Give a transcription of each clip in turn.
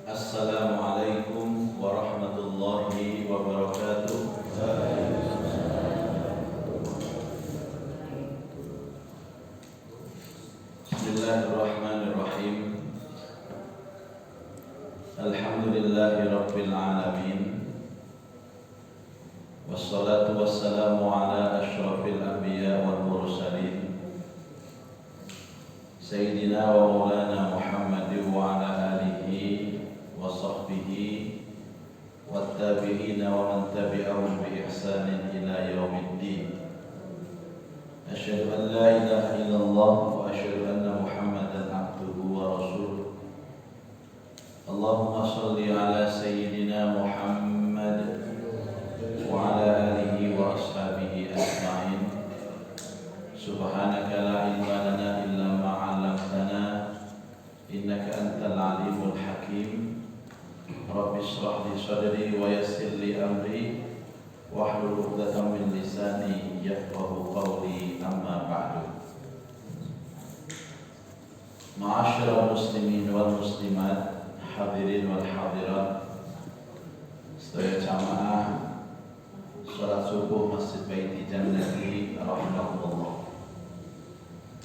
Assalamualaikum warahmatullahi wabarakatuh. Bismillahirrahmanirrahim. Alhamdulillahi rabbil alamin. Wassalatu wassalamu ala asyrafil anbiya wal mursalin Sayyidina wa maulana Muhammadin wa ala alihi wa sahbihi wattabi'ina wa man tabi'ahum bi ihsanin ila yaumiddin. Asyhadu an la ilaha illallah wa asyhadu anna Muhammadan abduhu wa rasuluh. Allahumma shalli ala sayyidina Muhammad wa ala alihi wa ashabihi ajma'in. Subhanaka la ilma lana illa ma 'allamtana innaka antal alimul hakim. Rabbi shrah li sadri wa yassir li amri wahlul 'uqdatam min lisani yafqahu qawli, amma ba'du. Ma'asyiral muslimin wal muslimat, hadirin wal hadirat, sedaya jamaah salat subuh Masjid Baiti Jannati rahimahullah.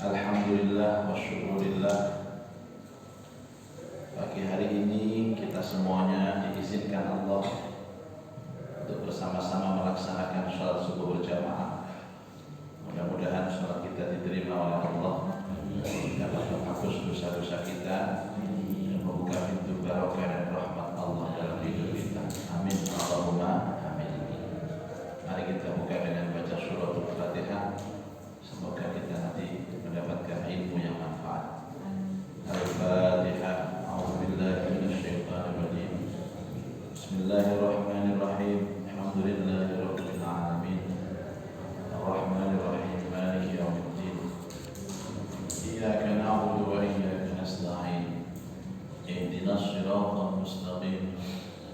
Alhamdulillah wa syukurillah, pagi hari ini kita semuanya diizinkan Allah untuk bersama-sama melaksanakan sholat subuh berjamaah. Mudah-mudahan sholat kita diterima oleh Allah, dapat menghapus dosa-dosa kita dan membuka pintu barokah dan rahmat Allah dalam hidup kita. Amin Allahumma amin. Mari kita buka dengan baca suratul Fatihah. Semoga kita nanti mendapatkan ilmu yang manfaat. Al-Fatihah. A'udzubillahi minasyaitonir rajim. Bismillahirrahmanirrahim. Alhamdulillahi rabbil alamin. Ar-Rahmanir Rahim. Maliki yaumiddin. Iyyaka na'budu wa iyyaka nasta'in. Ihdinas siratal mustaqim.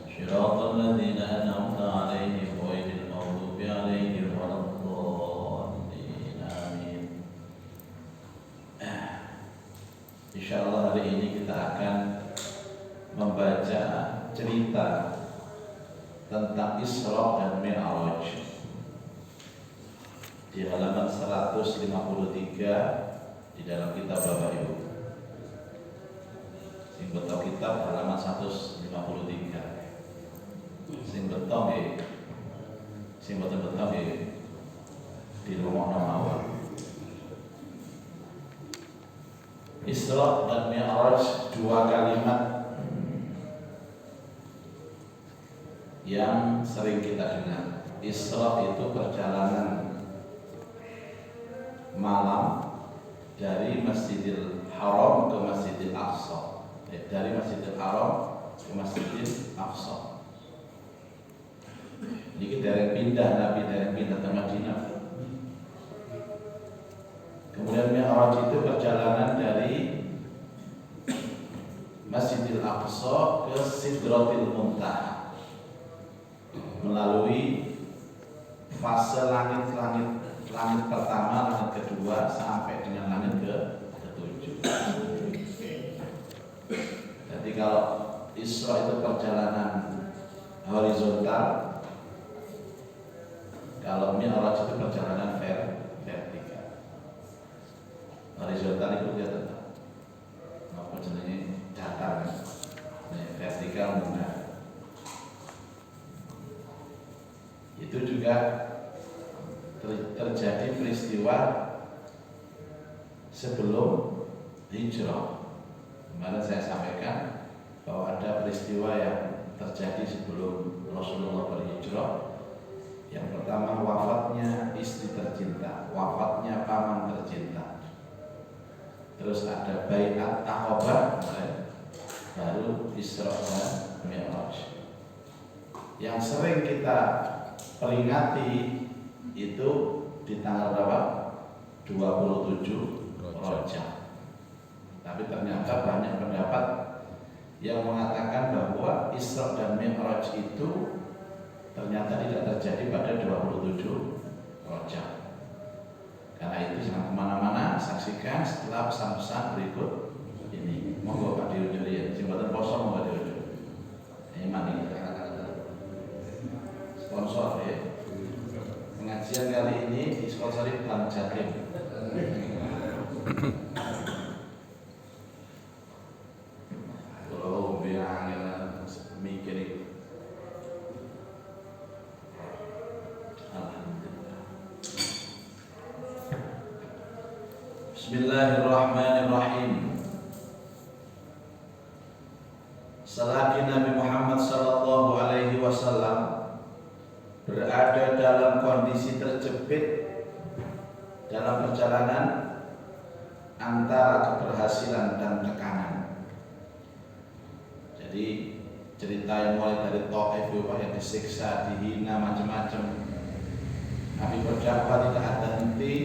Shiratal ladzina an'amta 'alaihim ghairil maghdubi 'alaihim waladdallin. Amin. Insyaallah hari ini kita akan membaca cerita tentang Isra dan Mi'raj di halaman 153 di dalam kitab Bapak Ibu. Sing beto kitab halaman 153. Sing beto nggih. Sing beto-beto nggih di rumah mawon. Isra dan Mi'raj, dua kalimat yang sering kita dengar. Isra itu perjalanan malam dari Masjidil Haram ke Masjidil Aqsa. Dari Masjidil Haram ke Masjidil Aqsa. Ini dereng pindah, Nabi dereng pindah ke Madinah. Kemudian Mi'raj itu perjalanan dari Masjidil Aqsa ke Sidratil Muntaha, melalui fase langit pertama, langit kedua, sampai dengan langit ke-7. Jadi kalau Isra itu perjalanan horizontal, kalau Mi'raj itu perjalanan vertikal. Horizontal itu dia tetap apa jenenge datar, vertikal mundur. Itu juga terjadi peristiwa sebelum hijrah. Kemarin saya sampaikan bahwa ada peristiwa yang terjadi sebelum Rasulullah berhijrah. Yang pertama, wafatnya istri tercinta, wafatnya paman tercinta. Terus ada Bai'at Aqabah, baru Isra dan Mi'raj. yang sering kita peringati itu di tanggal berapa? 27 Rajab. Tapi ternyata banyak pendapat yang mengatakan bahwa Isra dan Mi'raj itu ternyata tidak terjadi pada 27 Rajab. Karena itu jangan kemana-mana, saksikan setelah pesan-pesan berikut ini. Monggo Pak Dirjo ya, jembatan kosong monggo Dirjo. Ini mandi sponsor ya. Pengajian kali ini disponsori Bank Jatim. Kalau bilang mikir itu. Alhamdulillah. Bismillahirrahmanirrahim. Selagi Nabi Muhammad sallallahu alaihi wasallam berada dalam kondisi terjepit dalam perjalanan antara keberhasilan dan tekanan. Jadi cerita yang mulai dari Taif yang disiksa, dihina, macam-macam. Nabi berdakwah tidak ada henti.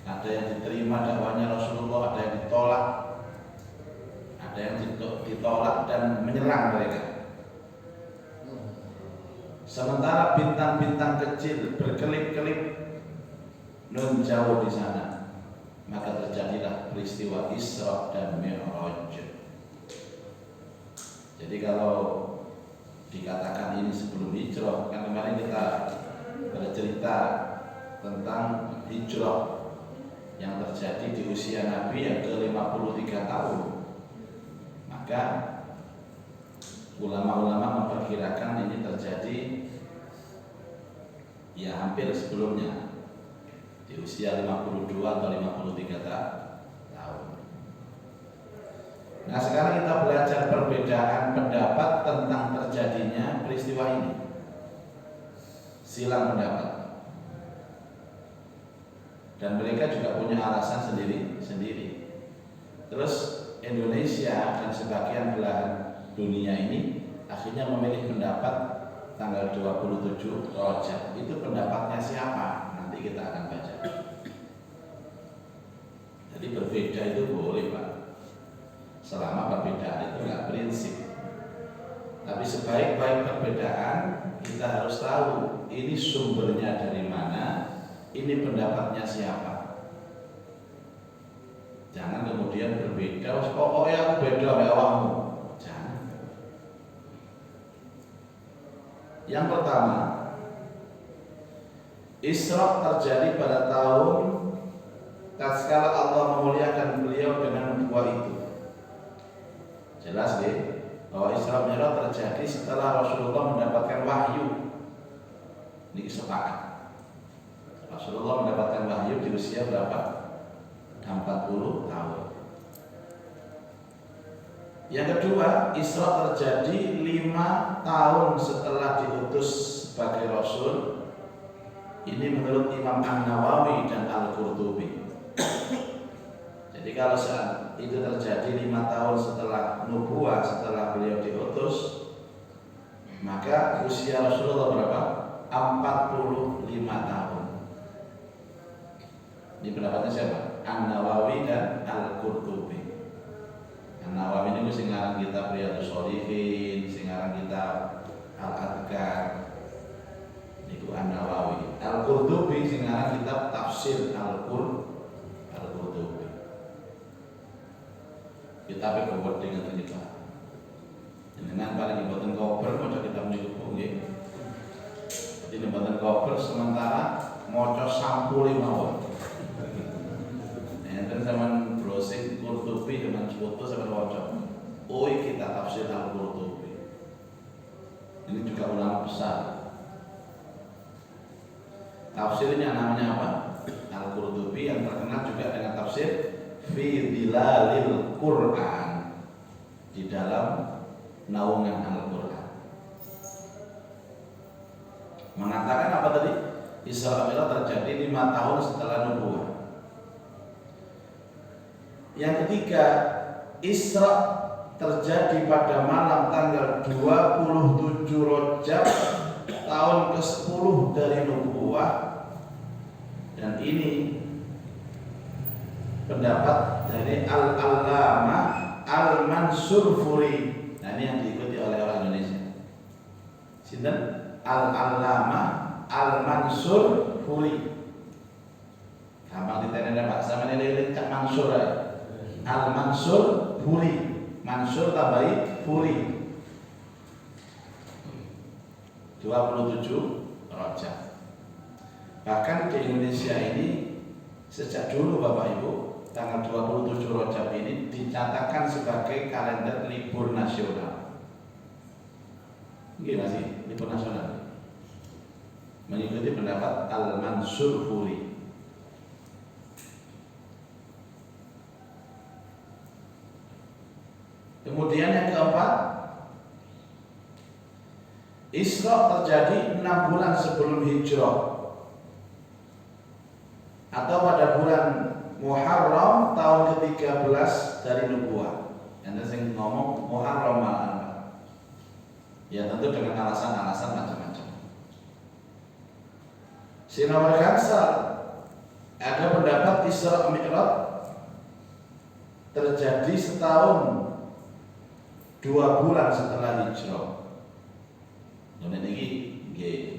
Ada yang diterima dakwahnya Rasulullah, ada yang ditolak, ada yang ditolak dan menyerang mereka. Sementara bintang-bintang kecil berkelip-kelip nun jauh di sana, maka terjadilah peristiwa Isra dan Mi'raj. Jadi kalau dikatakan ini sebelum hijrah, kan kemarin kita bercerita tentang hijrah yang terjadi di usia Nabi yang ke-53 tahun. Maka ulama-ulama memperkirakan ini terjadi ya hampir sebelumnya di usia 52 atau 53 tahun. Nah sekarang kita belajar perbedaan pendapat tentang terjadinya peristiwa ini. Silang pendapat. Dan mereka juga punya alasan sendiri-sendiri. Terus Indonesia dan sebagian belahan dunia ini akhirnya memilih pendapat tanggal 27 Rajab. Itu pendapatnya siapa? Nanti kita akan baca. Jadi berbeda itu boleh Pak, selama perbedaan itu nggak prinsip. Tapi sebaik-baik perbedaan kita harus tahu ini sumbernya dari mana, ini pendapatnya siapa. Jangan kemudian berbeda, pokoknya aku beda sama awakmu. Jangan. Yang pertama, Isra terjadi pada tahun tatkala Allah memuliakan beliau dengan nubuwah itu. Jelas deh bahwa Isra Mi'raj terjadi setelah Rasulullah mendapatkan wahyu. Ini sepakat. Rasulullah mendapatkan wahyu di usia berapa? 40 tahun. Yang kedua, Isra terjadi 5 tahun setelah diutus sebagai Rasul. Ini menurut Imam An-Nawawi dan Al-Qurtubi. Jadi kalau saat itu terjadi 5 tahun setelah nubuwah, setelah beliau diutus, maka usia Rasulullah berapa? 45 tahun. Ini pendapatnya siapa? An-Nawawi dan Al-Qurtubi. An-Nawawi ini sing aran kitab Riyadhus Shalihin, sing aran kitab Al-Adhkar. Niku An-Nawawi. Al-Qurtubi sing aran kitab Tafsir Al-Qurtubi. Kitab kewedhe ngoten iki Pak. Jenengan paling mboten kober maca kitab niku nggih. Jadi mboten kober sementara maca sampule mawon. Enten zaman browsing Qurtubi dengan foto sama waca. Oh, kita tafsir Al-Qurtubi. Ini juga ulama besar. Tafsirnya namanya apa? Al-Qurtubi yang terkenal juga dengan tafsir Fi Dhilalil Quran, di dalam naungan Al-Quran. Mengatakan apa tadi? Isra Mi'raj terjadi 5 tahun setelah nubuwah. Yang ketiga, Isra terjadi pada malam tanggal 27 Rajab tahun ke-10 dari nubuwah, dan ini pendapat dari Al-Allamah Al-Mansur Furi. Nah, ini yang diikuti oleh orang Indonesia. Sinten? Al-Allamah Al-Mansur Furi. Gampang ditenene Pak, sama ini Cak Mansur ya. Al-Mansur Furi. Mansur tambahi Furi. 27 Rajab. Bahkan di Indonesia ini sejak dulu Bapak Ibu, tanggal 27 Rajab ini dicatatkan sebagai kalender libur nasional. Gimana sih libur nasional? Mengikuti pendapat Al-Mansur Furi. Kemudian yang keempat, Isra terjadi 6 bulan sebelum Hijrah atau pada bulan Muharram tahun ke-13 dari nubuwah. Yang sing ngomong Muharram malahan. Ya tentu dengan alasan-alasan macam-macam. Sina Wargansal ada pendapat Isra Mi'raj terjadi setahun 2 bulan setelah Hijrah. Dan ini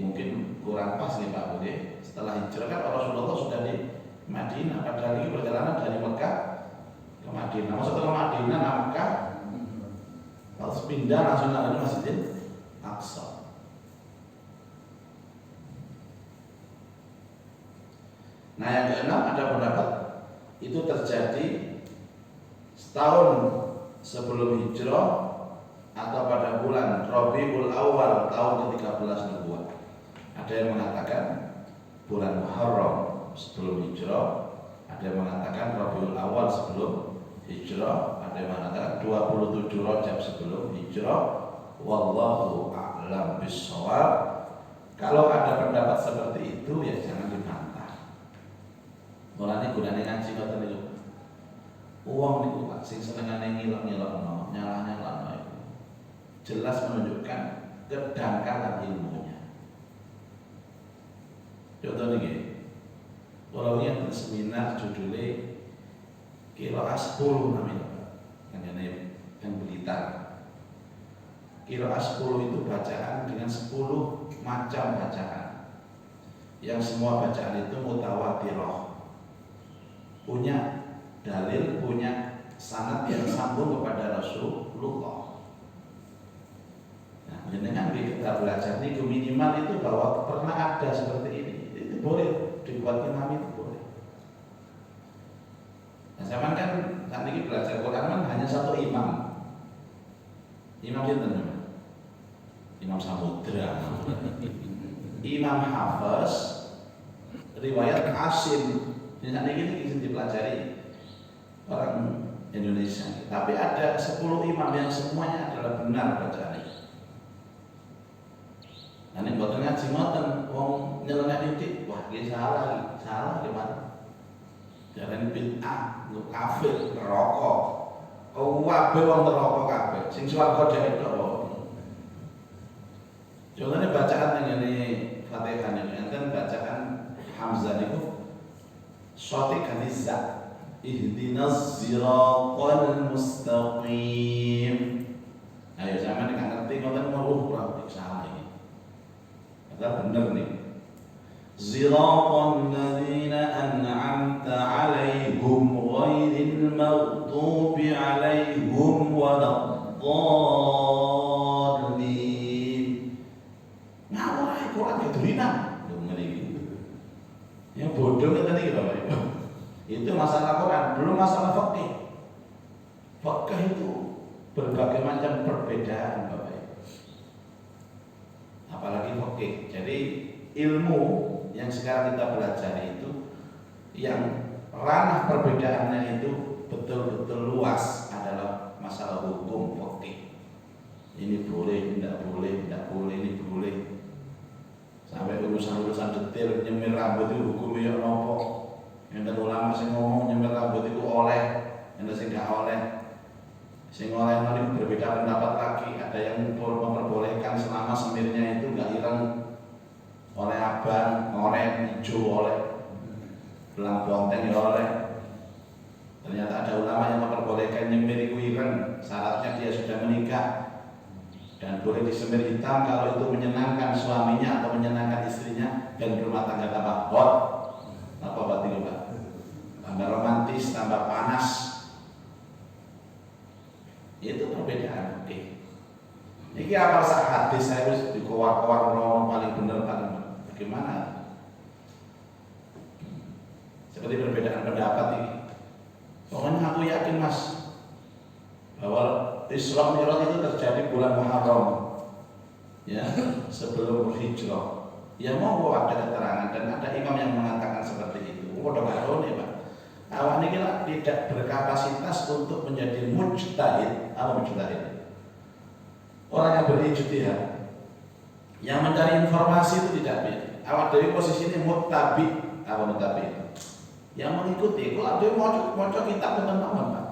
mungkin kurang pas nih Pak Budi. Setelah Hijrah kan Rasulullah sudah di Madinah, padahal ini perjalanan dari Mekah ke Madinah. Maksudnya ke Madinah, ke Mekah, harus pindah langsung ke Masjidil Aqsa. Nah, yang keenam ada pendapat itu terjadi setahun sebelum Hijrah atau pada bulan Rabiul Awal tahun ke-13 nubuwah. Ada yang mengatakan bulan Muharram sebelum Hijrah, ada yang mengatakan Rabiul Awal sebelum Hijrah, ada yang mengatakan 27 Rajab sebelum Hijrah. Wallahu a'lam bishawab. Kalau ada pendapat seperti itu ya jangan dibantah. Mulane gunane ngaji ngoten niku. Wong niku Pak sing senengane ngilok-ngilokno, nyalah-nyalahno itu jelas menunjukkan kedangkalan ilmunya. Contoh niki, kalau yang seminar judulnya Qiraah 10 namanya Pak, yang Blitar. Qiraah 10 itu bacaan dengan 10 macam bacaan, yang semua bacaan itu mutawatirah, punya dalil, punya sanad yang sambung kepada Rasulullah. Nah, dengan kita belajar ini minimal itu bahwa pernah ada seperti ini, itu boleh dibuat imam, itu boleh. Nah, zaman kan saat ini belajar Quran kan hanya satu imam. Imam itu Imam Samudra, Imam Hafiz, riwayat Asim. Ini saat ini bisa dipelajari orang Indonesia. Tapi ada 10 imam yang semuanya adalah benar bacaannya. Nah, ini buat ngaji ngoten, wong nyeleneh titik, wah ini salah gimana? Jangan bid'ah, lu kafir, neraka. Kabeh wong neraka kabeh, sing swarga dhek tok. Contohnya bacaan yang ini Fatihah ini, enten bacaan Hamzah niku Shati kanizza ihdinas siratal mustaqim. Ayo sampeyan nek ngerti ngoten ora salah iki. Ada bener nih. Siratal ladzina an'amta 'alaihim ghairil maghdubi 'alaihim waladdallin. Ngawur ae Quran kedurinan. Lho ngene iki. Yang bodoh ngeten iki Bapak Ibu. Itu masalah Quran, belum masalah fikih. Fikih itu berbagai macam perbedaan Bapak Ibu. Apalagi fikih. Jadi ilmu yang sekarang kita belajar itu yang ranah perbedaannya itu betul-betul luas adalah masalah hukum fikih. Ini boleh, tidak boleh, ini boleh. Sampai urusan-urusan detail nyemir rambut itu hukumnya nopo. Yang ulama sing ngomong nyemir rambut itu oleh, yang sing gak oleh. Sing oleh ini berbeda pendapat lagi. Ada yang memperbolehkan selama semirnya itu nggak ireng, oleh abang, oranye, hijau, oleh belang bonteng ya oleh. Ternyata ada ulama yang memperbolehkan nyemir itu ireng, syaratnya dia sudah menikah dan boleh disemir hitam kalau itu menyenangkan suaminya atau menyenangkan istrinya dan rumah tangga tambah hot. Apa berarti Pak? Tambah romantis, tambah panas. Itu perbedaan. Oke. Ini apa sah hadis saya harus dikowar-kowar rono paling benar paling bagaimana? Seperti perbedaan pendapat ini. Pokoknya aku yakin Mas bahwa Isra Mi'raj itu terjadi bulan Muharram, ya, sebelum hijrah. Ya mau ada keterangan dan ada imam yang mengatakan seperti itu. Udah karo nih Pak. Awak ini tidak berkapasitas untuk menjadi mujtahid. Apa mujtahid? Orang yang berijtihad, yang mencari informasi itu tidak bisa. Awak dari posisi ini muttabi. Apa muttabi? Yang mengikuti. Kalau dia mau kitab teman-teman Pak.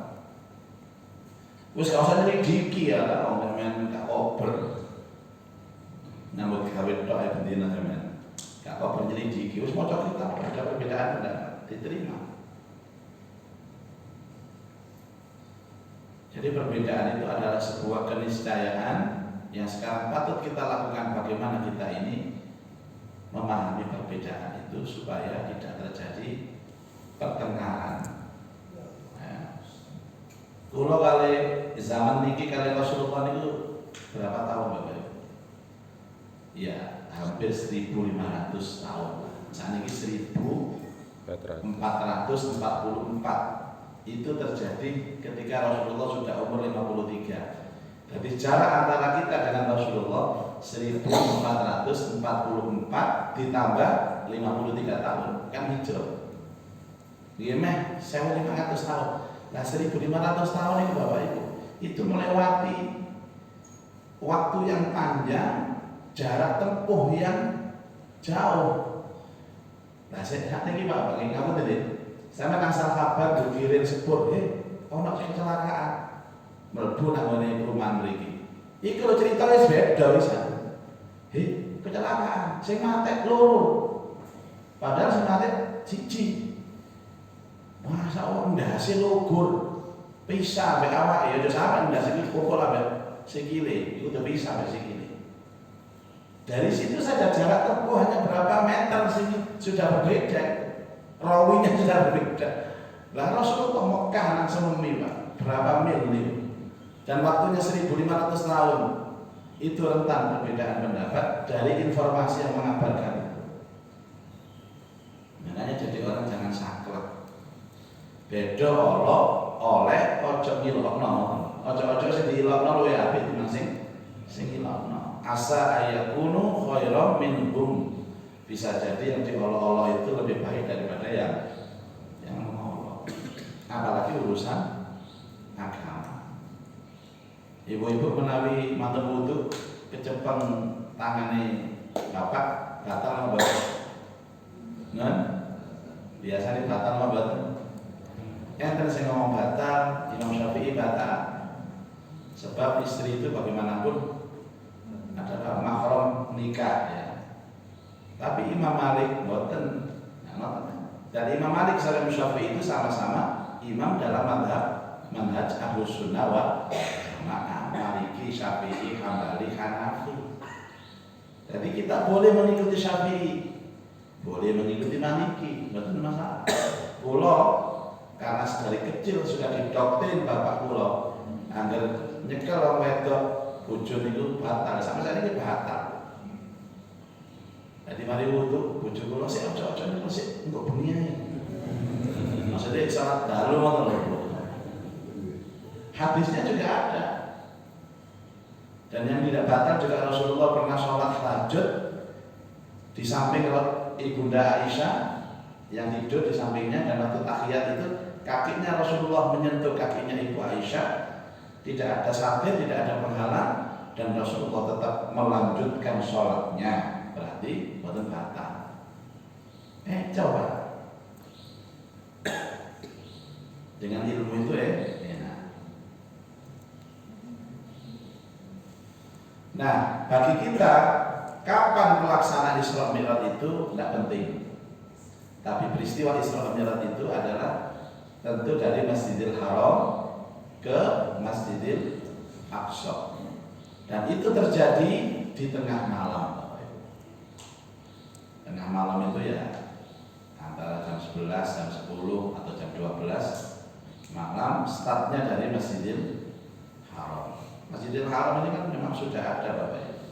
Wis gak usah nyelidiki ya lah, orang main gak kober. Nyambut gawe tok ae bendina sampean. Gak kober nyelidiki, wis maca kitab ada perbedaan enggak diterima. Jadi perbedaan itu adalah sebuah keniscayaan yang sekarang patut kita lakukan bagaimana kita ini memahami perbedaan itu supaya tidak terjadi pertengkaran. Kalau kali zaman niki kali Rasulullah itu berapa tahun Bapak Ibu? Ya hampir 1.500 tahun. Saat ini 1.444 itu terjadi ketika Rasulullah sudah umur 53. Jadi jarak antara kita dengan Rasulullah 1.444 ditambah 53 tahun kan hijrah. Dia meh 1.500 tahun. Nah 1.500 tahun itu Bapak Ibu itu melewati waktu yang panjang, jarak tempuh yang jauh. Nah saya ini Bapak ini kamu tadi saya menasal kabar dikirim sepur, ono kecelakaan mlebu nang ngene perumahan mriki. Iki lho ceritane beda wis. Kecelakaan, sing mati loro. Padahal sing mati siji. Masa wong ndase lugur. Pisah mek awake ya sampe ndase iki kokol ambek sikile, iku udah pisah ambek sikile. Dari situ saja jarak tempuh hanya berapa meter sini sudah berbeda. Rawinya sudah berbeda. Lah Rasulullah Mekah nang sememi Pak, berapa mil nih? Dan waktunya 1.500 tahun. Itu rentan perbedaan pendapat dari informasi yang mengabarkan itu. Makanya jadi orang jangan saklek. Beda oleh ojo ngilokno. Ojo sing diilokno luwih apik timbang sing ngilokno. Asa ayakunu khairam minhum. Bisa jadi yang diolok-olok itu lebih baik daripada yang mengolok. Apalagi urusan agama. Ibu-ibu menawi manten wudu kecepeng tangane bapak batal apa batal? Nah, biasanya batal apa batal? Enten sing ngomong batal, Imam Syafi'i batal. Sebab istri itu bagaimanapun adalah mahram nikah ya. Tapi Imam Malik boten. Dan Imam Malik sama Syafi'i itu sama-sama imam dalam manhaj Ahlus Sunnah wal Jamaah. Maliki, Syafi'i, Hambali, Hanafi. Jadi kita boleh mengikuti Syafi'i, boleh mengikuti Maliki, boten masalah. Kula karena dari kecil sudah didoktrin bapak kula, angger nyekel wong wedok bojo niku batal, sampai saat ini batal. Jadi mari wudu, bojo kula sik ojo-ojo niku sik engko bengi ae. Maksudnya salat dalu ngoten lho. Hadisnya juga ada. Dan yang tidak batal juga Rasulullah pernah sholat tahajud di samping Ibunda Aisyah yang tidur di sampingnya, dan waktu tahiyat itu kakinya Rasulullah menyentuh kakinya Ibu Aisyah, tidak ada satir, tidak ada penghalang, dan Rasulullah tetap melanjutkan sholatnya. Berarti boten batal. Coba dengan ilmu itu enak. Nah, bagi kita kapan pelaksanaan Isra Mi'raj itu tidak penting. Tapi peristiwa Isra Mi'raj itu adalah tentu dari Masjidil Haram ke Masjidil Aqsa. Dan itu terjadi di tengah malam. Tengah malam itu ya antara jam 11, jam 10 atau jam 12 malam, startnya dari Masjidil Haram. Masjidil Haram ini kan memang sudah ada Bapak Ibu.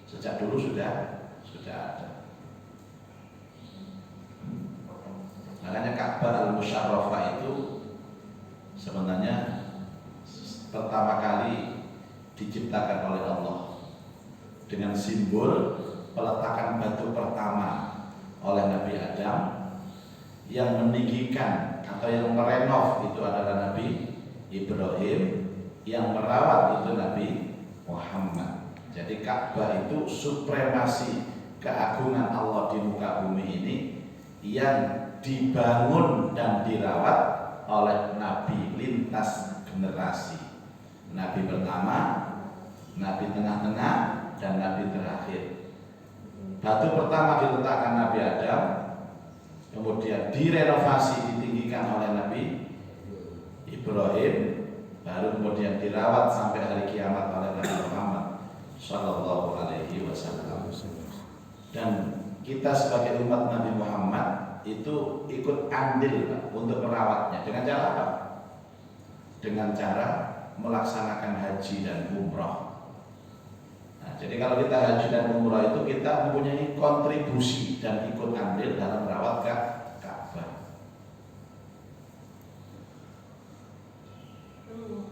Sejak dulu sudah ada. Makanya Ka'bah Al-Musyarrafah itu sebenarnya pertama kali diciptakan oleh Allah dengan simbol peletakan batu pertama oleh Nabi Adam. Yang meninggikan atau yang merenov itu adalah Nabi Ibrahim, yang merawat itu Nabi Muhammad. Jadi Ka'bah itu supremasi keagungan Allah di muka bumi ini yang dibangun dan dirawat oleh Nabi lintas generasi. Nabi pertama, Nabi tengah-tengah, dan Nabi terakhir. Batu pertama diletakkan Nabi Adam, kemudian direnovasi, ditinggikan oleh Nabi Ibrahim, baru kemudian dirawat sampai hari kiamat oleh Nabi Muhammad Sallallahu Alaihi Wasallam. Dan kita sebagai umat Nabi Muhammad itu ikut andil untuk merawatnya. Dengan cara apa? Dengan cara melaksanakan haji dan umrah. Nah, jadi kalau kita haji dan umrah itu kita mempunyai kontribusi dan ikut andil dalam merawat Ka'bah.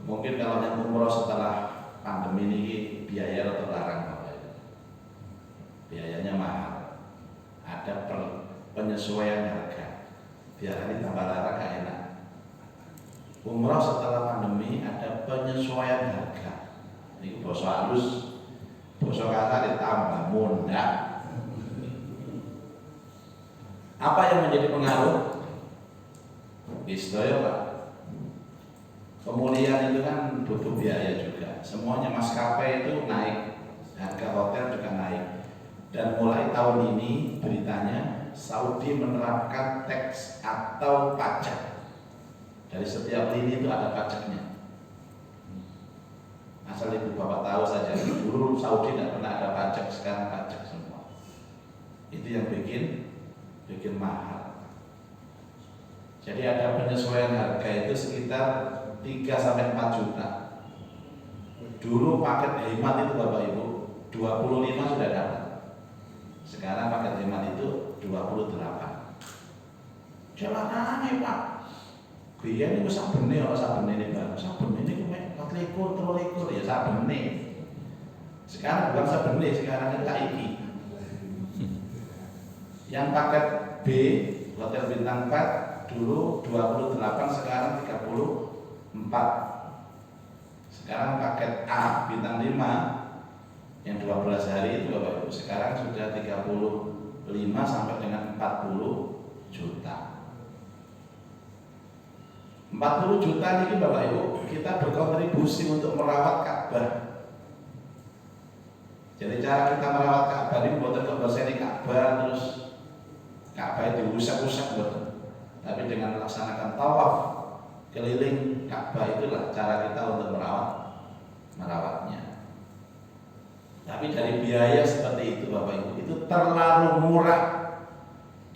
Mungkin kalau yang umrah setelah pandemi ini biaya atau larang, biayanya mahal. Ada penyesuaian harga. Biar ini tambah larang gak enak. Umrah setelah pandemi ada penyesuaian harga. Ini bosok halus, bosok kasar ditambah mundak. Apa yang menjadi pengaruh? Istilah Pak. Pemulihan itu kan butuh biaya juga. Semuanya maskapai itu naik, harga hotel juga naik. Dan mulai tahun ini beritanya Saudi menerapkan tax atau pajak. Dari setiap lini itu ada pajaknya. Asal ibu bapak tahu saja, dulu Saudi tidak pernah ada pajak, sekarang pajak semua. Itu yang bikin mahal. Jadi ada penyesuaian harga itu sekitar 3-4 juta. Dulu paket hemat itu Bapak Ibu 25 sudah dapat. Sekarang paket hemat itu 28. Jalan aneh Pak. Biar ini sabene ya sabene ini Pak. Sabene ini cuma 4 ya sabene. Sekarang bukan sabene, sekarang kita iki. Yang paket B hotel bintang 4 dulu 28, sekarang 34. Sekarang paket A bintang 5 yang 12 hari itu Bapak Ibu sekarang sudah 35 sampai dengan 40 juta. 40 juta ini Bapak Ibu kita berkontribusi untuk merawat Ka'bah. Jadi cara kita merawat Ka'bah ini bukan kebersihan Ka'bah terus Ka'bah diusak-usak betul. Tapi dengan melaksanakan tawaf keliling Ka'bah itulah cara kita untuk merawatnya. Tapi dari biaya seperti itu Bapak Ibu itu terlalu murah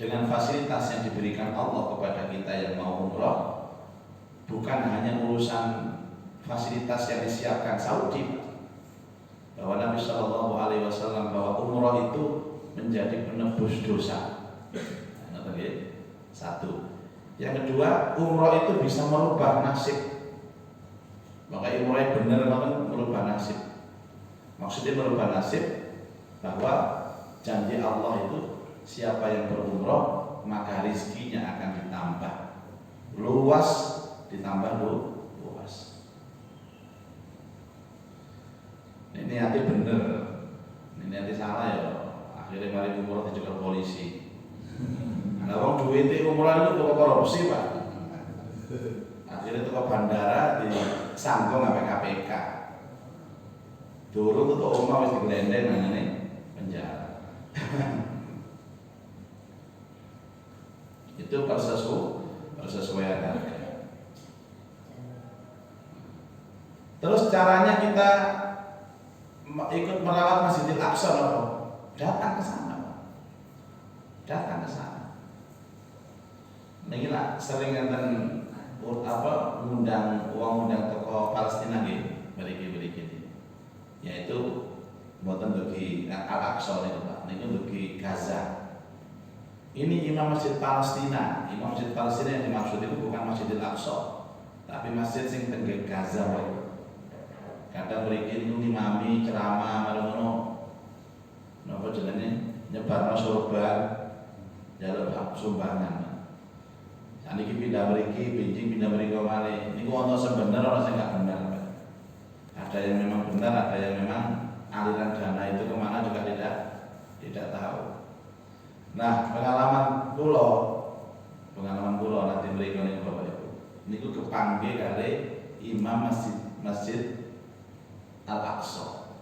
dengan fasilitas yang diberikan Allah kepada kita yang mau umroh. Bukan hanya urusan fasilitas yang disiapkan Saudi, bahwa Nabi Shallallahu Alaihi Wasallam bahwa umroh itu menjadi penebus dosa. Satu. Yang kedua, umroh itu bisa merubah nasib. Maka umroh yang benar merubah nasib. Maksudnya merubah nasib bahwa janji Allah itu siapa yang berumroh maka rizkinya akan ditambah luas, ditambah luas. Ini nanti bener, ini nanti salah ya. Akhirnya mari umroh dicegat polisi. Nah, wong duit umroh itu toko korupsi Pak. Akhirnya toko bandara disangkong sampai KPK. Durung tutuk omah wis diglendeng nang ngene penjara. Itu persesuaian harga. Terus caranya kita ikut merawat Masjidil Aqsa apa? Datang ke sana, Pak. Datang ke sana. Niki lah sering ngenten ngundang tokoh Palestina nggih, mriki-mriki. Yaitu mboten dugi Al-Aqsa niku, Pak. Niku dugi Gaza. Ini Imam Masjid Palestina. Imam Masjid Palestina yang dimaksud itu bukan Masjidil Aqsa, tapi masjid sing teng Gaza wae. Kadang mriki niku ngimami ceramah ngono. Napa jenenge nyebarno sorban jalur hak sumbangan. Saniki pindah mriki, benjing pindah mriki malih. Niku ana sing bener ana sing gak bener. Ada yang memang benar, ada yang memang aliran dana itu kemana juga tidak tahu. Nah, pengalaman pulau nanti mriki niku Bapak Ibu. Niku kepanggih kali Imam Masjid Al-Aqsa.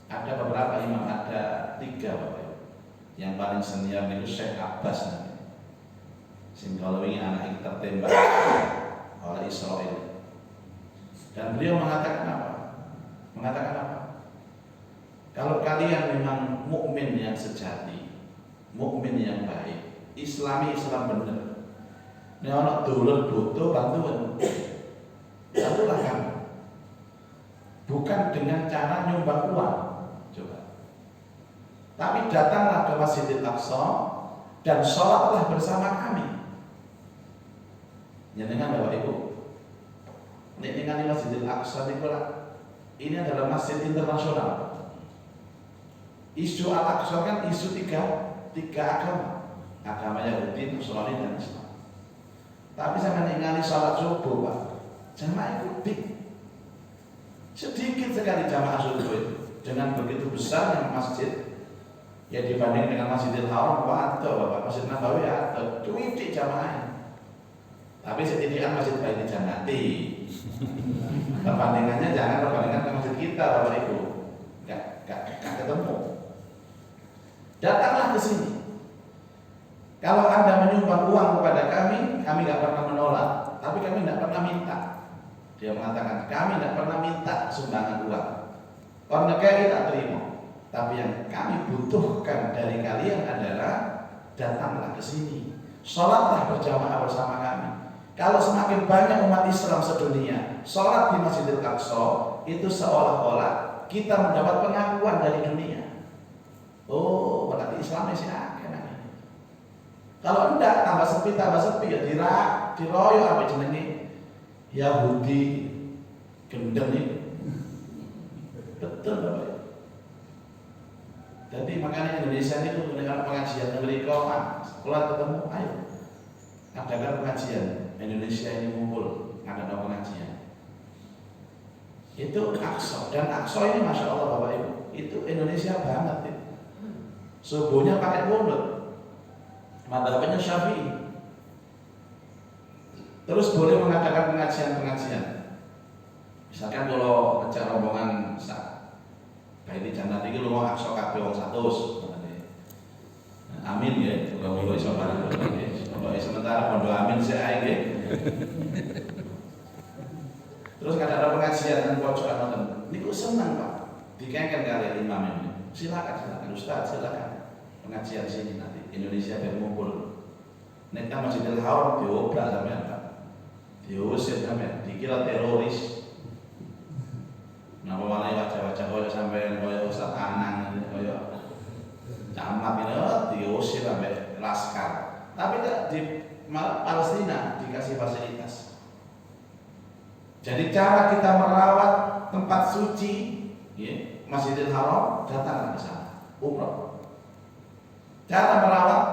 Ada beberapa imam, ada 3 Bapak Ibu. Yang paling senior itu Syekh Abbas nanti. Sing kalau ini anak ini tertembak oleh Israel. Dan beliau mengatakan apa? Kalau kalian memang mukmin yang sejati, mukmin yang baik, Islam bener. Nek ana dulur butuh bantuan. Bantulah kamu. Bukan dengan cara nyumbang uang, coba. Tapi datanglah ke Masjidil Aqsa dan sholatlah bersama kami. Jenengan Bapak Ibu, dengan Masjidil Aqsa ini adalah masjid internasional. Isu Al-Aqsa kan isu tiga agama Yahudi, Nasrani dan Islam. Tapi saya mengingat sholat subuh, Pak, jamaah ikut sedikit sekali jamaah subuh itu. Dengan begitu besarnya masjid, ya dibanding dengan Masjidil Haram, atau Bapak Masjid Nabawi atau cuitik jamaahnya. Tapi setidaknya Masjid Baiti Jannati. Perbandingannya jangan perbandingan ke masjid kita, Bapak Ibu. Gak ketemu. Datanglah ke sini. Kalau Anda menyumbang uang kepada kami gak pernah menolak, tapi kami gak pernah minta. Dia mengatakan, kami tidak pernah minta sumbangan uang. Karena kita terima. Tapi yang kami butuhkan dari kalian adalah datanglah ke sini. Sholatlah berjamaah bersama kami. Kalau semakin banyak umat Islam sedunia sholat di Masjidil Aqsa, itu seolah-olah kita mendapat pengakuan dari dunia. Oh, berarti Islam masih ada. Kalau enggak, tambah sepi ya diroyok apa jenenge Yahudi gendeng itu. Betul Bapak. Jadi makanya Indonesia itu dengan pengajian Amerika, sekolah ketemu, ayo adakan pengajian. Indonesia ini ngumpul, ada pengajian. Itu Aqsa, dan Aqsa ini Masya Allah Bapak Ibu, itu Indonesia banget itu. Subuhnya pakai mulut, madhabnya Syafi'i. Terus boleh mengadakan pengajian-pengajian. Misalkan kalau ngejak rombongan Baiti Jannati iki lunga Aqsa kabeh wong 100. Amin ya, muga-muga iso bareng nggih. Sementara pondok amin sik ae nggih. Terus ada pengajian nang pojokan ngoten. Niku seneng, Pak. Dikengken kali imam ini. Silakan Ustaz, silakan. Pengajian sini nanti Indonesia berkumpul. Nek ta Masjidil Haram diobrak sampean, Pak. Diusir sampean, dikira teroris. Napa malah wajah-wajah koyo sampean koyo Ustaz Anang koyo camat ini diusir sampai laskar. Tapi di Palestina dikasih fasilitas. Jadi cara kita merawat tempat suci, ya, Masjidil Haram, datang ke sana, umrah. Cara merawat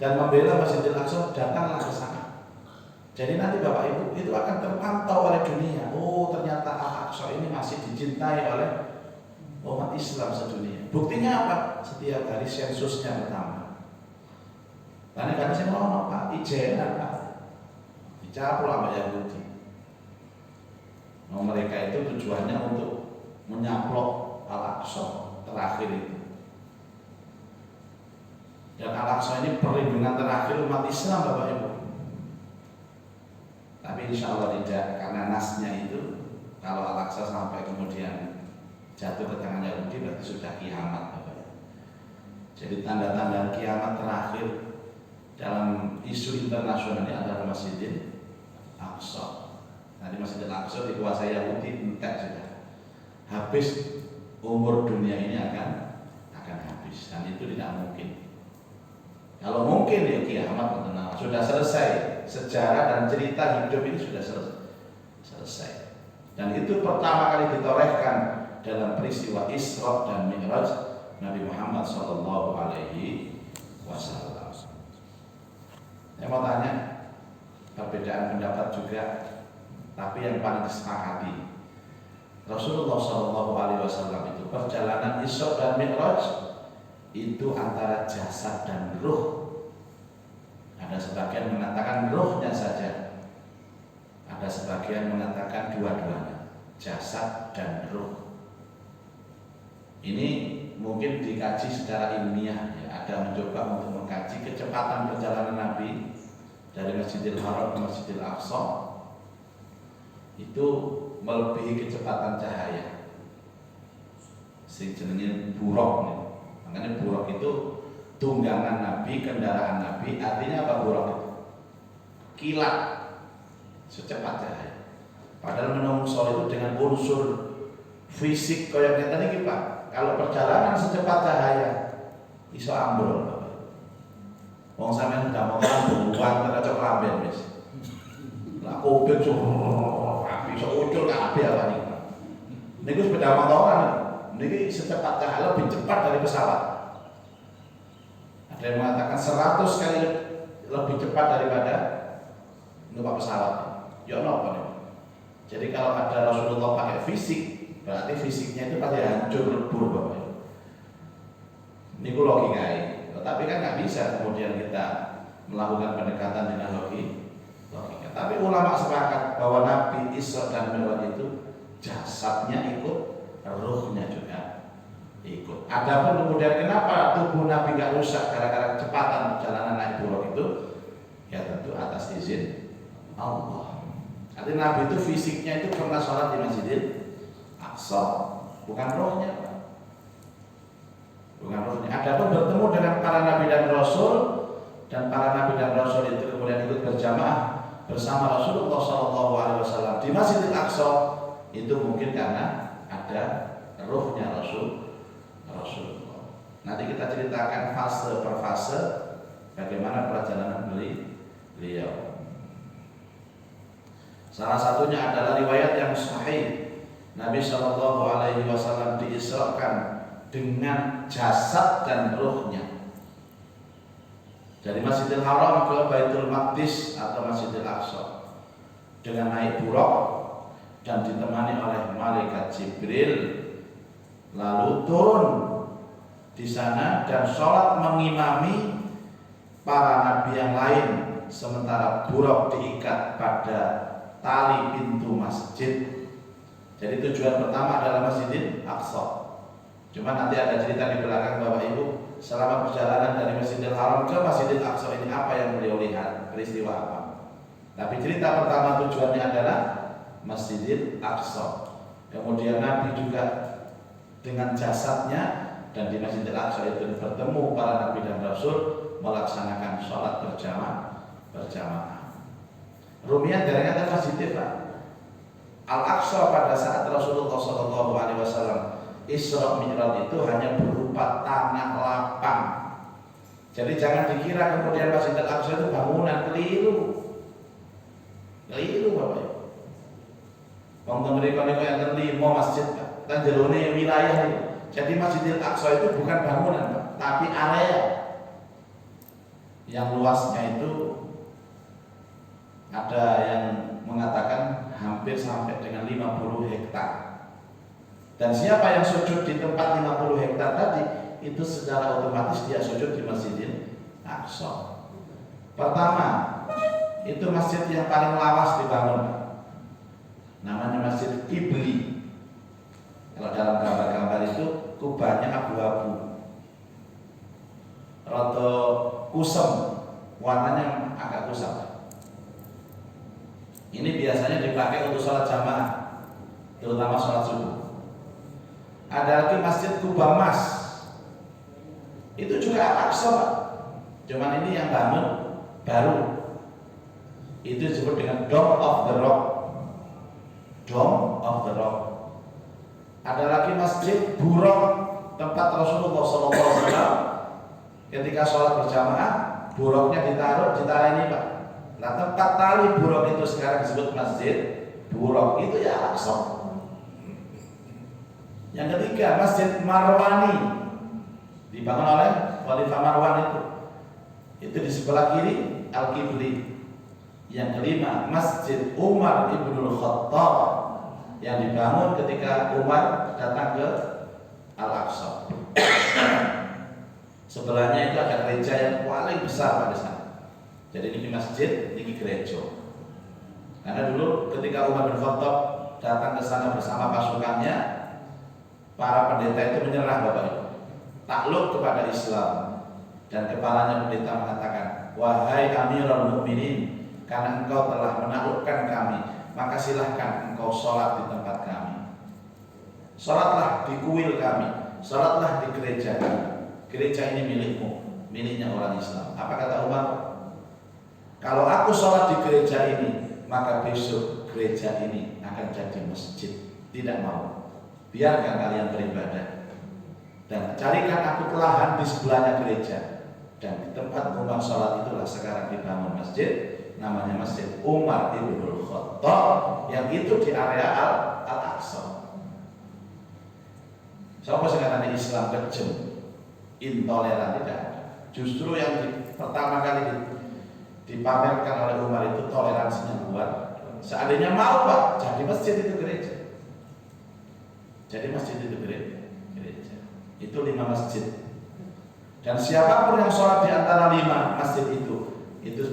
dan membela Masjidil Aqsa, datanglah ke sana. Jadi nanti Bapak Ibu itu akan terpantau oleh dunia. Oh, ternyata Al-Aqsa ini masih dicintai oleh umat Islam sedunia. Buktinya apa? Setiap hari sensusnya bertambah. Karena kan saya mau Pak, ijenan Pak, dicapul sama Yahudi. Mereka itu tujuannya untuk menyaplok Al-Aqsa terakhir itu. Dan Al-Aqsa ini perlindungan terakhir umat Islam, Bapak Ibu. Tapi insya Allah tidak, karena nasnya itu kalau Al-Aqsa sampai kemudian jatuh ke tangan Yahudi berarti sudah kiamat, Bapak Ibu. Jadi tanda-tanda kiamat terakhir dalam isu internasional ini adalah Masjidil Aqsa. Nanti Masjidil Aqsa dikuasai Yahudi, entek sudah. Habis umur dunia ini akan habis, dan itu tidak mungkin. Kalau mungkin ya kiamat benar, sudah selesai sejarah dan cerita hidup ini sudah selesai. Dan itu pertama kali ditorehkan dalam peristiwa Isra dan Mi'raj Nabi Muhammad Sallallahu Alaihi Wasallam. Saya mau tanya, perbedaan pendapat juga, tapi yang paling disepakati Rasulullah Sallallahu Alaihi Wasallam itu perjalanan Isra dan Mi'raj itu antara jasad dan ruh. Ada sebagian mengatakan ruhnya saja, ada sebagian mengatakan dua-duanya, jasad dan ruh. Ini mungkin dikaji secara ilmiah, ya. Ada mencoba untuk mengkaji kecepatan perjalanan Nabi dari Masjidil Haram ke Masjidil Aqsa itu melebihi kecepatan cahaya. Sing jenenge buraq nih. Makanya buraq itu tunggangan Nabi, kendaraan Nabi. Artinya apa buraq itu? Kilat secepat cahaya. Padahal menungso itu dengan unsur fisik kaya ngeten iki, Pak. Kalau perjalanan secepat cahaya iso ambrol, Bapak. Wong sampean sudah mau buang teracok lamben wis. Lah kopet api iso ucul kabeh apa niku. Niku sepeda motoran. Niki secepat cahaya, lebih cepat dari pesawat. Ada yang mengatakan 100 kali lebih cepat daripada numpak pesawat. Ya napa nih? Jadi kalau ada Rasulullah pakai fisik, berarti fisiknya itu pasti hancur lebur, Bapak. Niku logika. Tapi kan nggak bisa kemudian kita melakukan pendekatan dengan logika. Tapi ulama sepakat bahwa Nabi Isra dan Mi'raj itu jasadnya ikut, ruhnya juga ikut. Adapun kemudian kenapa tubuh Nabi nggak rusak gara-gara kecepatan perjalanan naik buraq itu, ya tentu atas izin Allah. Artinya Nabi itu fisiknya itu pernah sholat di Masjidil Aqsa, bukan rohnya, Pak. Bukan rohnya. Adapun bertemu dengan para Nabi dan Rasul, dan para Nabi dan Rasul itu kemudian ikut berjamaah bersama Rasulullah SAW di Masjidil Aqsa, itu mungkin karena ada ruhnya Rasulullah. Nanti kita ceritakan fase per fase bagaimana perjalanan beliau. Salah satunya adalah riwayat yang sahih. Nabi Shallallahu Alaihi Wasallam diisrakan dengan jasad dan ruhnya dari Masjidil Haram ke Baitul Maqdis atau Masjidil Aqsa dengan naik buraq dan ditemani oleh malaikat Jibril, lalu turun di sana dan sholat mengimami para nabi yang lain, sementara buraq diikat pada tali pintu masjid. Jadi tujuan pertama adalah Masjidil Aqsa. Cuma nanti ada cerita di belakang Bapak Ibu, selama perjalanan dari Masjidil Haram ke Masjidil Aqsa ini apa yang beliau lihat, peristiwa apa. Tapi cerita pertama tujuannya adalah Masjidil Aqsa. Kemudian Nabi juga dengan jasadnya, dan di Masjidil Aqsa itu bertemu para Nabi dan Rasul melaksanakan sholat berjamaah. Rumian dari kata masjid, Pak. Al-Aqsa pada saat Rasulullah SAW Isra Mi'raj itu hanya berupa tanah lapang. Jadi jangan dikira kemudian Masjidil Aqsa itu bangunan, keliru Bapak. Wong mereka niku enten 5 masjid, Pak. Kan jerone wilayah itu. Jadi Masjidil Aqsa itu bukan bangunan, Pak, tapi area yang luasnya itu ada yang mengatakan hampir sampai dengan 50 hektar. Dan siapa yang sujud di tempat 50 hektar tadi, itu secara otomatis dia sujud di Masjidil Aqsa. Pertama, itu masjid yang paling lawas dibangun, namanya Masjid Qibli. Kalau dalam gambar-gambar itu kubahnya abu-abu, rada kusem, warnanya agak kusam. Ini biasanya dipakai untuk sholat jamaah, terutama sholat subuh. Ada lagi masjid kubah emas, itu juga Al-Aqsa, cuman ini yang bangun baru. Itu disebut dengan Dome of the Rock. Dome of the Rock. Ada lagi masjid Buraq, tempat Rasulullah SAW ketika sholat berjamaah, buraqnya ditaruh di tali ini Pak. Nah tempat tali buraq itu sekarang disebut masjid Buraq, itu ya Al-Aqsa. Yang ketiga Masjid Marwani, dibangun oleh Khalifah Marwan itu di sebelah kiri Al-Qibli. Yang kelima Masjid Umar Ibnul Khattab, yang dibangun ketika Umar datang ke Al-Aqsa. Sebelahnya itu ada gereja yang paling besar pada sana. Jadi ini masjid, ini gereja. Karena dulu ketika Umar bin Khattab datang ke sana bersama pasukannya, para pendeta itu menyerah Bapak Ibu, takluk kepada Islam, dan kepalanya pendeta mengatakan, wahai Amirul Mukminin, karena engkau telah menaklukkan kami, maka silahkan engkau sholat di tempat kami. Sholatlah di kuil kami, sholatlah di gereja kami. Gereja ini milikmu, miliknya orang Islam. Apa kata Umar? Kalau aku sholat di gereja ini, maka besok gereja ini akan jadi masjid. Tidak mau. Biarkan kalian beribadah, dan carikan aku lahan di sebelahnya gereja. Dan di tempat Umar sholat itulah sekarang dibangun masjid, namanya Masjid Umar Ibnul Khattab, yang itu di area Al-Aqsa. Siapa sekarang Islam kejam, intoleran? Tidak ada. Justru yang pertama kali dipamerkan oleh Umar itu toleransinya luar. Seandainya mau Pak, jadi masjid itu gereja. Jadi masjid itu gereja. Itu 5 masjid. Dan siapapun yang sholat di antara 5 masjid itu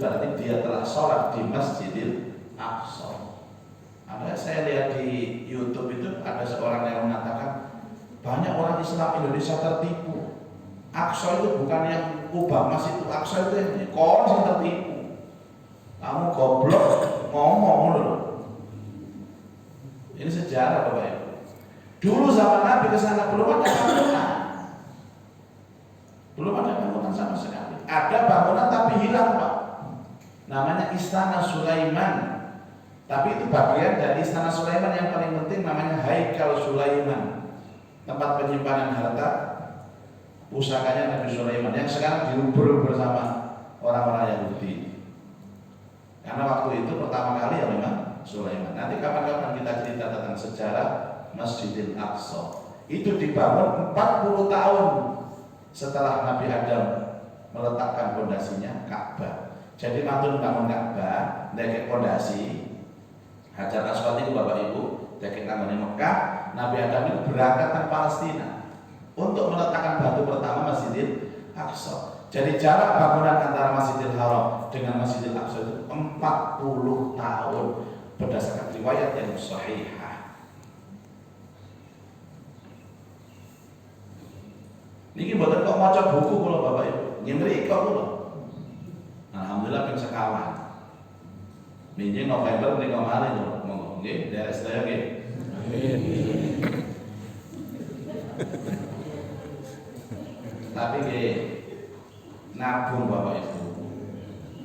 berarti dia telah sholat di Masjidil Aqsa. Ada saya lihat di YouTube itu ada seorang yang mengatakan banyak orang Islam Indonesia tertipu. Aqsa itu bukan yang kubah emas itu, Aqsa itu yang kon yang tertipu. Kamu goblok ngomong loh. Ini sejarah Bapak Ibu. Dulu zaman Nabi ke sana belum ada bangunan. Belum ada bangunan sama sekali. Ada bangunan tapi hilang Pak. Namanya Istana Sulaiman. Tapi itu bagian dari Istana Sulaiman yang paling penting namanya Haikal Sulaiman. Tempat penyimpanan harta pusakanya Nabi Sulaiman yang sekarang diubur bersama orang-orang Yahudi. Karena waktu itu pertama kali ya memang Sulaiman. Nanti kapan-kapan kita cerita tentang sejarah Masjidil Aqsa. Itu dibangun 40 tahun setelah Nabi Adam meletakkan pondasinya Ka'bah. Jadi mantun bangun Ka'bah, ndekek pondasi Hajar Aswad itu Bapak Ibu, ndekek tanggane Mekah, Nabi Adam itu berangkat ke Palestina untuk meletakkan batu pertama Masjidil Aqsa. Jadi jarak bangunan antara Masjidil Haram dengan Masjidil Aqsa itu 40 tahun berdasarkan riwayat yang sahihah. Niki mboten kok maca buku kula Bapak Ibu. Nggih kok kula. Alhamdulillah ping sekawan. Minjing November ning kemarin lho, monggo nggih, daerah sedaya nggih. Amin. Tapi nggih nabung Bapak Ibu.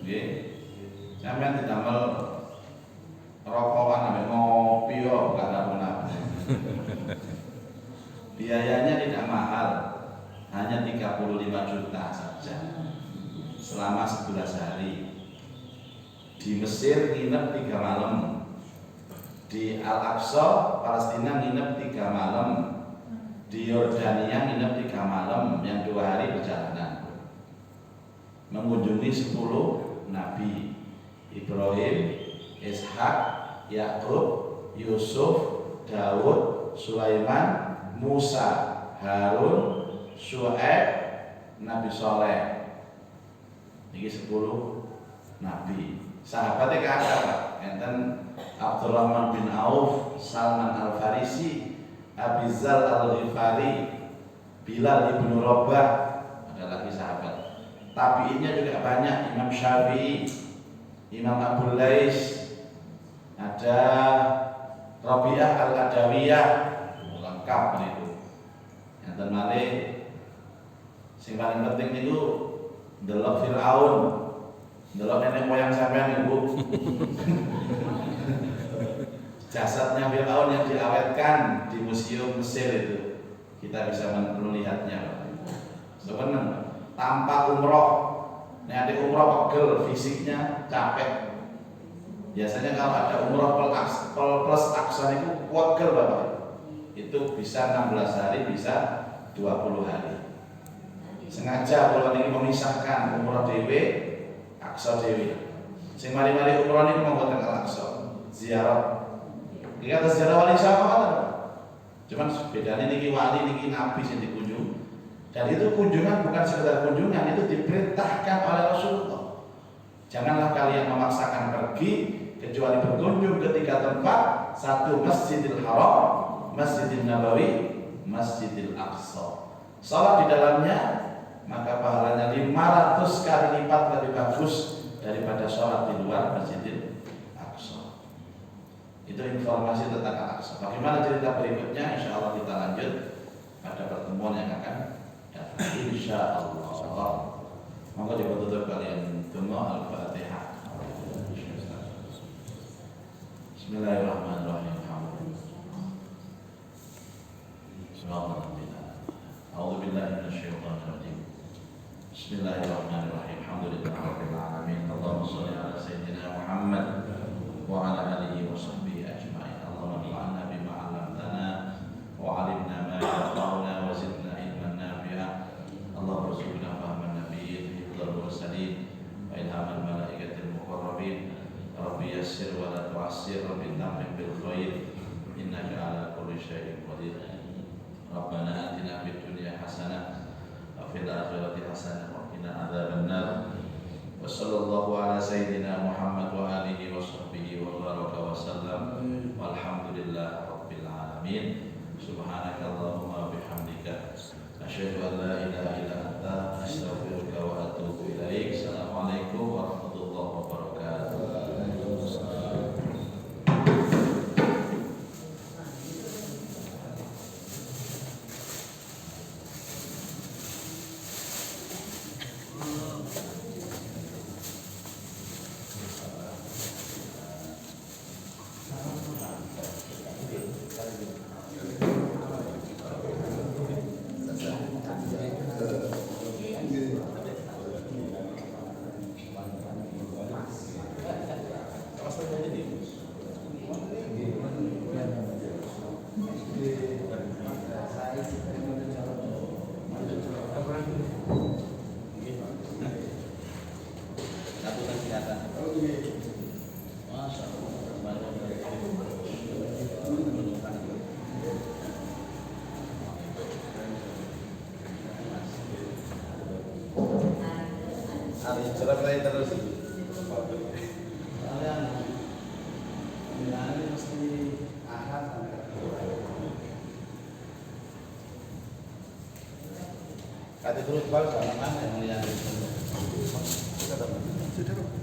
Nggih. Sampeyan didamel rokokan sampe ngopi yo bukan nabung. Biayanya tidak mahal. Hanya 35 juta saja selama 11 hari. Di Mesir nginep 3 malam, di Al-Aqsa Palestina nginep 3 malam, di Yordania nginep 3 malam, yang 2 hari perjalanan. Mengunjungi 10 nabi, Ibrahim, Ishak, Yakub, Yusuf, Daud, Sulaiman, Musa, Harun, Syuaib, Nabi Soleh. Ini 10 nabi. Sahabatnya kata Pak, enten Abdurrahman bin Auf, Salman Al Farisi, Abi Dzar Al-Ghifari, Bilal ibnu Rabah, ada lagi sahabat. Tabi'innya juga banyak, Imam Syafi'i, Imam Abu Lais, ada Rabi'ah Al-Adawiyah, lengkap itu. Yang termale sing paling penting itu delok Fir'aun, delok nenek moyang sampean Ibu. Jasadnya Fir'aun yang diawetkan di museum Mesir itu, kita bisa melihatnya. Sebenarnya tanpa umroh, nih ada umroh pegel, fisiknya capek. Biasanya kalau ada umroh plus akson itu pegel Bapak. Itu bisa 16 hari, bisa 20 hari. Sengaja kalau ini memisahkan umroh dewe, akso dewe. Sing mari-mari umroh ini membuat akso ziarah. Ini kata sejarah wali sama kan? Cuman bedanya niki wali, niki nabi yang dikunjung. Dan itu kunjungan bukan sekedar kunjungan, itu diperintahkan oleh Rasulullah. Janganlah kalian memaksakan pergi kecuali berkunjung ke 3 tempat: 1 Masjidil Haram, Masjidil Nabawi, Masjidil Aqsa. Salat di dalamnya maka pahalanya 500 kali lipat lebih bagus daripada sholat di luar Masjidil Aqsa. Itu informasi tentang Al-Aqsa. Bagaimana cerita berikutnya? Insya Allah kita lanjut pada pertemuan yang akan datang. Insya Allah. Maka dibutuhkan kalian tunggu Al-Fatihah. Bismillahirrahmanirrahim. Bismillahirrahmanirrahim. Alhamdulillahirabbil alamin. Allahumma shalli ala sayyidina Muhammad wa ala alihi wa sahbihi ajma'in. Allahumma anfa'na bima 'allamtana wa 'allimna ma yanfa'una wa zidna ilman nafi'a. Allahumma rzuqna fahman nabiyyin, hifdzal mursalin, wa ilhamal malaikatil muqarrabin. Rabbi yassir wa la tu'assir, rabbi tammim bil khair, innaka 'ala kulli syai'in qadir. Rabbana atina fid dunya hasanah wa fil akhirati hasanah wa qina adzabannar. Wa sallallahu ala sayyidina Muhammad wa alihi wa sahbihi wa baraka wa sallam. Walhamdulillahi rabbil alamin. Subhanaka Allahumma bihamdika asyhadu an la ilaha illa anta astaghfiruka wa atubu ilaik. Assalamualaikum warahmatullahi wabarakatuh. Coba play terus. Kalian ini mesti ahad sampai. Kata terus bal sama mana yang lihat. Sudah.